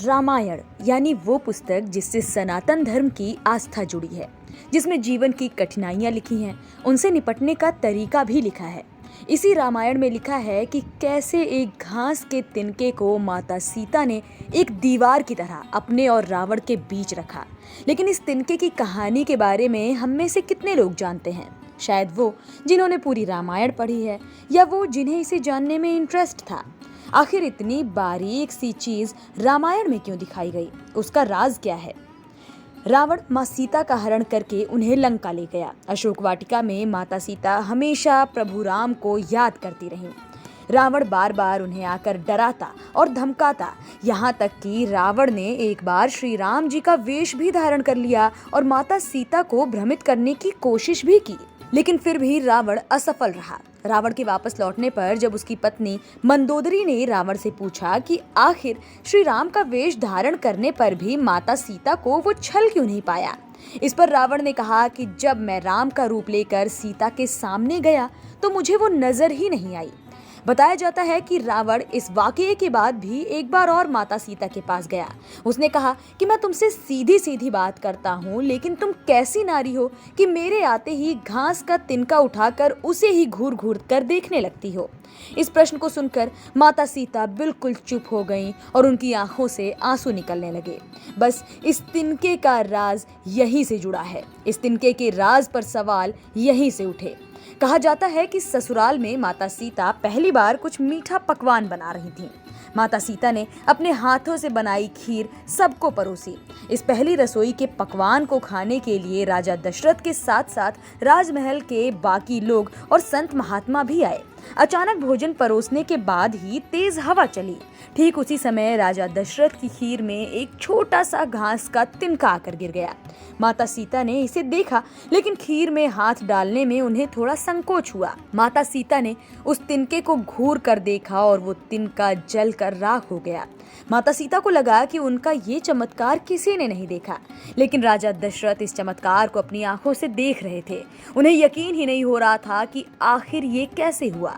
रामायण यानी वो पुस्तक जिससे सनातन धर्म की आस्था जुड़ी है, जिसमें जीवन की कठिनाइयां लिखी हैं, उनसे निपटने का तरीका भी लिखा है। इसी रामायण में लिखा है कि कैसे एक घास के तिनके को माता सीता ने एक दीवार की तरह अपने और रावण के बीच रखा। लेकिन इस तिनके की कहानी के बारे में हम में से कितने लोग जानते हैं? शायद वो जिन्होंने पूरी रामायण पढ़ी है, या वो जिन्हें इसे जानने में इंटरेस्ट था। आखिर इतनी बारीक सी चीज रामायण में क्यों दिखाई गई? उसका राज क्या है? रावण माँ सीता का हरण करके उन्हें लंका ले गया। अशोक वाटिका में माता सीता हमेशा प्रभु राम को याद करती रहीं। रावण बार बार उन्हें आकर डराता और धमकाता, यहाँ तक कि रावण ने एक बार श्री राम जी का वेश भी धारण कर लिया और माता सीता को भ्रमित करने की कोशिश भी की। लेकिन फिर भी रावण असफल रहा। रावण के वापस लौटने पर जब उसकी पत्नी मंदोदरी ने रावण से पूछा कि आखिर श्री राम का वेश धारण करने पर भी माता सीता को वो छल क्यों नहीं पाया, इस पर रावण ने कहा कि जब मैं राम का रूप लेकर सीता के सामने गया तो मुझे वो नजर ही नहीं आई। बताया जाता है कि रावण इस वाकये के बाद भी एक बार और माता सीता के पास गया। उसने कहा कि मैं तुमसे सीधी सीधी बात करता हूँ, लेकिन तुम कैसी नारी हो कि मेरे आते ही घास का तिनका उठाकर उसे ही घूर घूर कर देखने लगती हो। इस प्रश्न को सुनकर माता सीता बिल्कुल चुप हो गईं और उनकी आंखों से आंसू निकलने लगे। बस इस तिनके का राज यहीं से जुड़ा है। इस तिनके के राज पर सवाल यहीं से उठे। कहा जाता है कि ससुराल में माता सीता पहली बार कुछ मीठा पकवान बना रही थीं। माता सीता ने अपने हाथों से बनाई खीर सबको परोसी। इस पहली रसोई के पकवान को खाने के लिए राजा दशरथ के साथ साथ राजमहल के बाकी लोग और संत महात्मा भी आए। अचानक भोजन परोसने के बाद ही तेज हवा चली। ठीक उसी समय राजा दशरथ की खीर में एक छोटा सा घास का तिनका आकर गिर गया। माता सीता ने इसे देखा, लेकिन खीर में हाथ डालने में उन्हें थोड़ा संकोच हुआ। माता सीता ने उस तिनके को घूर कर देखा और वो तिनका जल कर राख हो गया। माता सीता को लगा कि उनका ये चमत्कार किसी ने नहीं देखा, लेकिन राजा दशरथ इस चमत्कार को अपनी आंखों से देख रहे थे। उन्हें यकीन ही नहीं हो रहा था कि आखिर ये कैसे हुआ।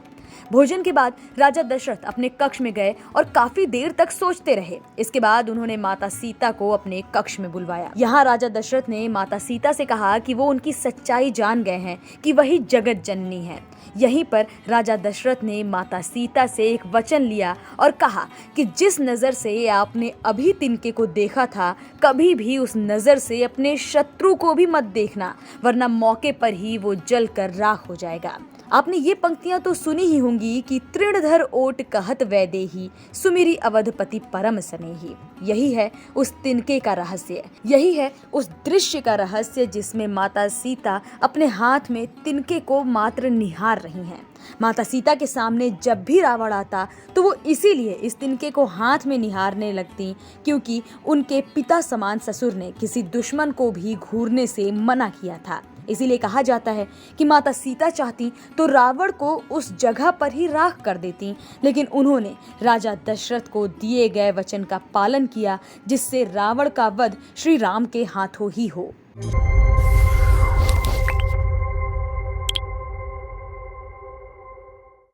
भोजन के बाद राजा दशरथ अपने कक्ष में गए और काफी देर तक सोचते रहे। इसके बाद उन्होंने माता सीता को अपने कक्ष में बुलवाया। यहाँ राजा दशरथ ने माता सीता से कहा कि वो उनकी सच्चाई जान गए हैं कि वही जगत जननी है। यहीं पर राजा दशरथ ने माता सीता से एक वचन लिया और कहा कि जिस नजर से आपने अभी तिनके को देखा था, कभी भी उस नजर से अपने शत्रु को भी मत देखना, वरना मौके पर ही वो जल कर राख हो जाएगा। आपने ये पंक्तियां तो सुनी ही होंगी कि तृणधर ओट कहत वैदेही, सुमिरी अवधपति परम स्नेही। यही है उस तिनके का रहस्य, यही है उस दृश्य का रहस्य जिसमें माता सीता अपने हाथ में तिनके को मात्र निहार रही हैं। माता सीता के सामने जब भी रावण आता तो वो इसीलिए इस तिनके को हाथ में निहारने लगती, क्योंकि उनके पिता समान ससुर ने किसी दुश्मन को भी घूरने से मना किया था। इसीलिए कहा जाता है कि माता सीता चाहती तो रावण को उस जगह पर ही राख कर देती, लेकिन उन्होंने राजा दशरथ को दिए गए वचन का पालन किया, जिससे रावण का वध श्री राम के हाथों ही हो।